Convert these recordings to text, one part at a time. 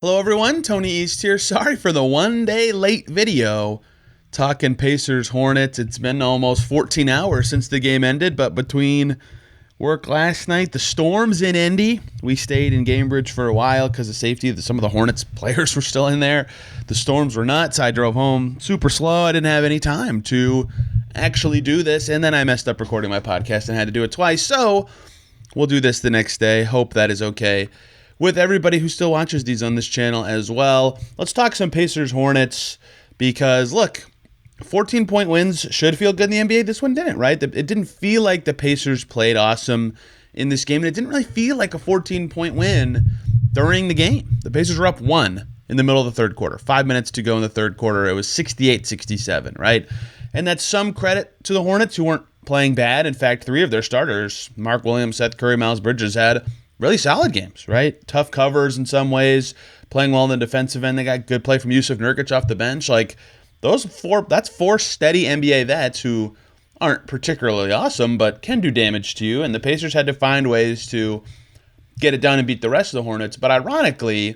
Hello everyone, Tony East here. Sorry for the one day late video talking Pacers Hornets. It's been almost 14 hours since the game ended, but between work last night, the storms in Indy, we stayed in Gamebridge for a while because of safety. Some of the Hornets players were still in there. The storms were nuts. I drove home super slow. I didn't have any time to actually do this, and then I messed up recording my podcast and had to do it twice. So we'll do this the next day. Hope that is okay with everybody who still watches these on this channel as well. Let's talk some Pacers Hornets because, look, 14-point wins should feel good in the NBA. This one didn't, right? It didn't feel like the Pacers played awesome in this game, and it didn't really feel like a 14-point win during the game. The Pacers were up 1 in the middle of the third quarter. 5 minutes to go in the third quarter. It was 68-67, right? And that's some credit to the Hornets, who weren't playing bad. In fact, 3 of their starters, Mark Williams, Seth Curry, Miles Bridges, had really solid games, right? Tough covers in some ways, playing well in the defensive end. They got good play from Yusuf Nurkic off the bench. Like, that's 4 steady NBA vets who aren't particularly awesome, but can do damage to you. And the Pacers had to find ways to get it done and beat the rest of the Hornets. But ironically,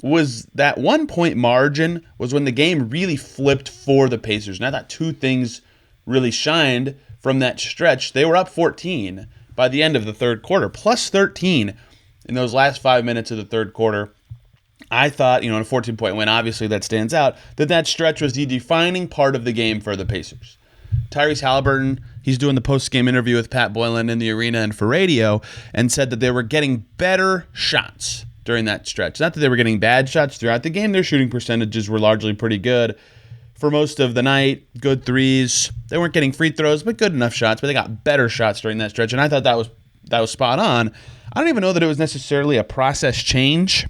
was that 1-point margin was when the game really flipped for the Pacers. And I thought 2 things really shined from that stretch. They were up 14 by the end of the third quarter, plus 13 in those last 5 minutes of the third quarter. I thought, in a 14-point win, obviously that stands out, that stretch was the defining part of the game for the Pacers. Tyrese Haliburton, he's doing the post-game interview with Pat Boylan in the arena and for radio, and said that they were getting better shots during that stretch. Not that they were getting bad shots throughout the game. Their shooting percentages were largely pretty good for most of the night. Good threes. They weren't getting free throws, but good enough shots. But they got better shots during that stretch, and I thought that was spot on. I don't even know that it was necessarily a process change.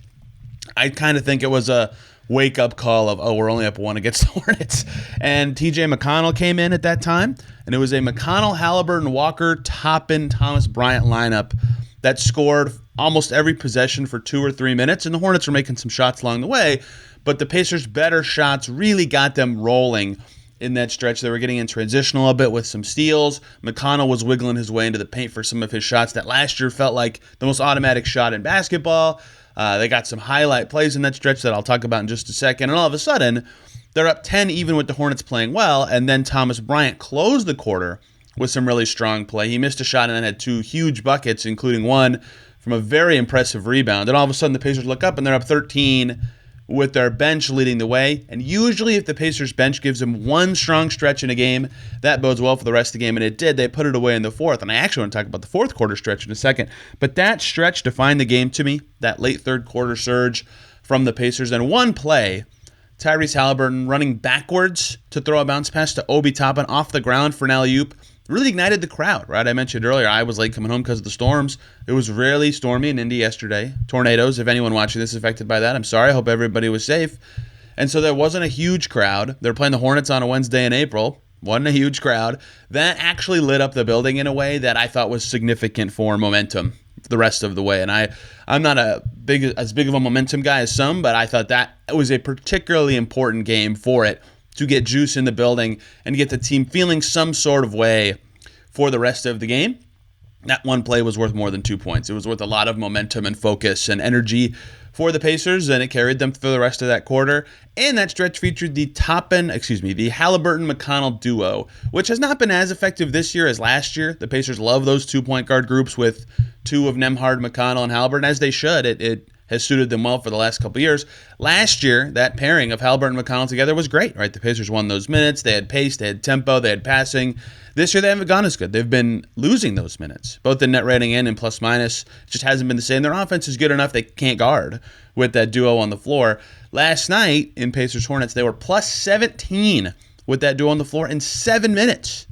I kind of think it was a wake-up call of, we're only up 1 against the Hornets. And T.J. McConnell came in at that time, and it was a McConnell, Haliburton, Walker, Toppin, Thomas Bryant lineup that scored almost every possession for 2 or 3 minutes, and the Hornets were making some shots along the way, but the Pacers' better shots really got them rolling in that stretch. They were getting in transition a little bit with some steals. McConnell was wiggling his way into the paint for some of his shots that last year felt like the most automatic shot in basketball. They got some highlight plays in that stretch that I'll talk about in just a second, and all of a sudden, they're up 10 even with the Hornets playing well, and then Thomas Bryant closed the quarter with some really strong play. He missed a shot and then had 2 huge buckets, including one from a very impressive rebound. And all of a sudden, the Pacers look up and they're up 13 with their bench leading the way. And usually if the Pacers bench gives them one strong stretch in a game, that bodes well for the rest of the game. And it did. They put it away in the fourth. And I actually want to talk about the fourth quarter stretch in a second. But that stretch defined the game to me, that late third quarter surge from the Pacers. And one play, Tyrese Haliburton running backwards to throw a bounce pass to Obi Toppin off the ground for an alley-oop, really ignited the crowd, right? I mentioned earlier I was late coming home because of the storms. It was really stormy in Indy yesterday. Tornadoes. If anyone watching this is affected by that, I'm sorry. I hope everybody was safe. And so there wasn't a huge crowd. They're playing the Hornets on a Wednesday in April. Wasn't a huge crowd. That actually lit up the building in a way that I thought was significant for momentum the rest of the way. And I'm not as big of a momentum guy as some, but I thought that was a particularly important game for it, to get juice in the building and get the team feeling some sort of way for the rest of the game. That one play was worth more than 2 points. It was worth a lot of momentum and focus and energy for the Pacers, and it carried them through the rest of that quarter. And that stretch featured the Haliburton-McConnell duo, which has not been as effective this year as last year. The Pacers love those 2-point guard groups with 2 of Nembhard, McConnell, and Haliburton, as they should. It has suited them well for the last couple of years. Last year, that pairing of Haliburton and McConnell together was great, right? The Pacers won those minutes. They had pace, they had tempo, they had passing. This year, they haven't gone as good. They've been losing those minutes, both in net rating and in plus-minus. It just hasn't been the same. Their offense is good enough they can't guard with that duo on the floor. Last night, in Pacers Hornets, they were plus 17 with that duo on the floor in 7 minutes.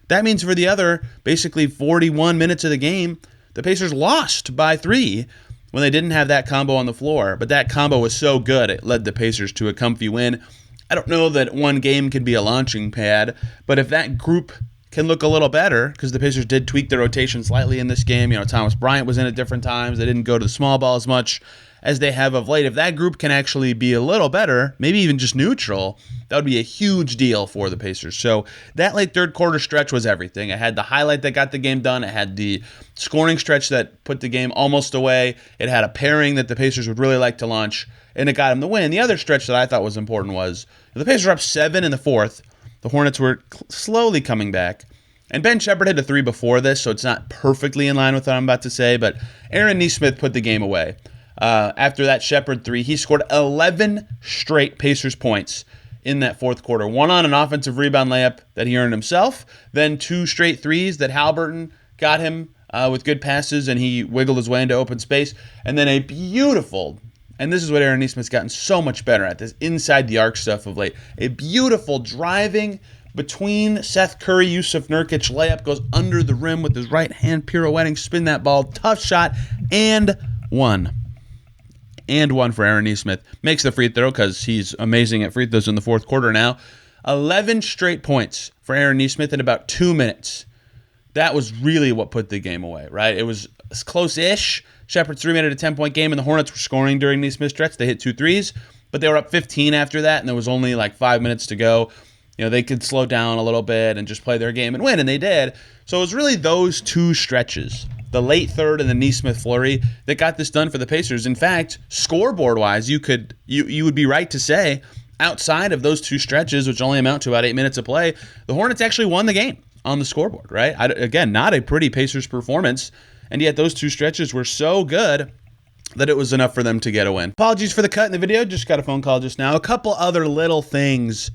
That means for the other, basically 41 minutes of the game, the Pacers lost by 3 when they didn't have that combo on the floor. But that combo was so good, it led the Pacers to a comfy win. I don't know that one game can be a launching pad, but if that group can look a little better, because the Pacers did tweak their rotation slightly in this game. Thomas Bryant was in at different times. They didn't go to the small ball as much as they have of late, if that group can actually be a little better, maybe even just neutral, that would be a huge deal for the Pacers. So that late third quarter stretch was everything. It had the highlight that got the game done. It had the scoring stretch that put the game almost away. It had a pairing that the Pacers would really like to launch, and it got them the win. The other stretch that I thought was important was the Pacers were up 7 in the fourth. The Hornets were slowly coming back. And Ben Shepherd hit a 3 before this, so it's not perfectly in line with what I'm about to say, but Aaron Nesmith put the game away. After that Shepherd 3, he scored 11 straight Pacers points in that fourth quarter. One on an offensive rebound layup that he earned himself, then 2 straight threes that Haliburton got him with good passes, and he wiggled his way into open space, and then a beautiful, and this is what Aaron Nesmith's gotten so much better at, this inside the arc stuff of late, a beautiful driving between Seth Curry, Yusuf Nurkic layup, goes under the rim with his right hand pirouetting, spin that ball, tough shot, and one. And one for Aaron Nesmith. Makes the free throw because he's amazing at free throws in the fourth quarter now. 11 straight points for Aaron Nesmith in about 2 minutes. That was really what put the game away, right? It was close-ish. Shepherd's 3 made it a 10-point game, and the Hornets were scoring during Nesmith's stretch. They hit 2 threes, but they were up 15 after that, and there was only like 5 minutes to go. You know, they could slow down a little bit and just play their game and win, and they did. So it was really those 2 stretches, the late third and the Nesmith flurry, that got this done for the Pacers. In fact, scoreboard-wise, you would be right to say, outside of those 2 stretches, which only amount to about 8 minutes of play, the Hornets actually won the game on the scoreboard, right? Again, not a pretty Pacers performance, and yet those 2 stretches were so good that it was enough for them to get a win. Apologies for the cut in the video. Just got a phone call just now. A couple other little things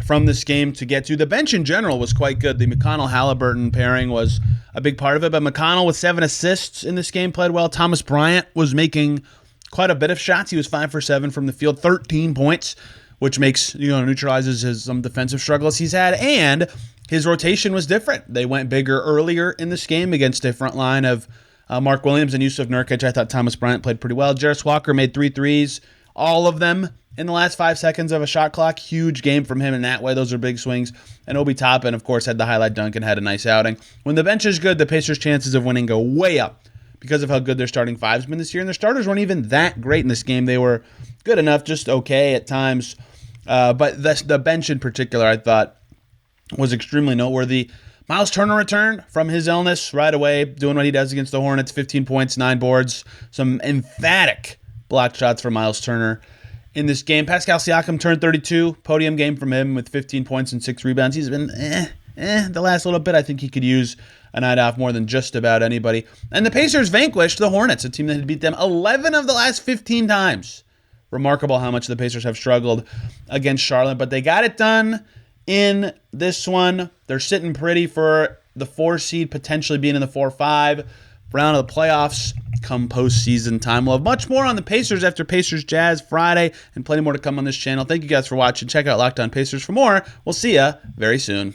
from this game to get to. The bench in general was quite good. The McConnell-Haliburton pairing was a big part of it, but McConnell with 7 assists in this game played well. Thomas Bryant was making quite a bit of shots. He was 5 for 7 from the field, 13 points, which neutralizes some defensive struggles he's had, and his rotation was different. They went bigger earlier in this game against a front line of Mark Williams and Yusuf Nurkic. I thought Thomas Bryant played pretty well. Jarris Walker made 3 threes, all of them in the last 5 seconds of a shot clock. Huge game from him in that way. Those are big swings. And Obi Toppin, of course, had the highlight dunk and had a nice outing. When the bench is good, the Pacers' chances of winning go way up because of how good their starting five's been this year. And their starters weren't even that great in this game. They were good enough, just okay at times. But the bench in particular, I thought, was extremely noteworthy. Miles Turner returned from his illness right away, doing what he does against the Hornets, 15 points, 9 boards, some emphatic blocked shots for Miles Turner in this game. Pascal Siakam turned 32, podium game from him with 15 points and 6 rebounds. He's been the last little bit. I think he could use a night off more than just about anybody. And the Pacers vanquished the Hornets, a team that had beat them 11 of the last 15 times. Remarkable how much the Pacers have struggled against Charlotte, but they got it done in this one. They're sitting pretty for the 4 seed, potentially being in the 4-5 round of the playoffs come postseason time. We'll have much more on the Pacers after Pacers Jazz Friday, and plenty more to come on this channel. Thank you guys for watching. Check out Locked On Pacers for more. We'll see ya very soon.